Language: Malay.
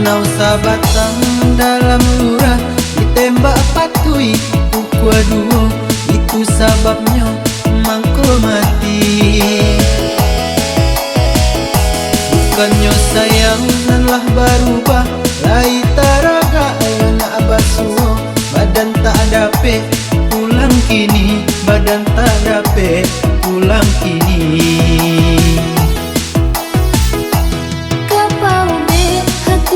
Nau sabatang dalam lurah ditembak patui kuku aduh. Itu sababnya mangko mati. Bukannya sayang lah berubah, lai taraga nak basuh. Badan tak dape pulang kini, badan tak dape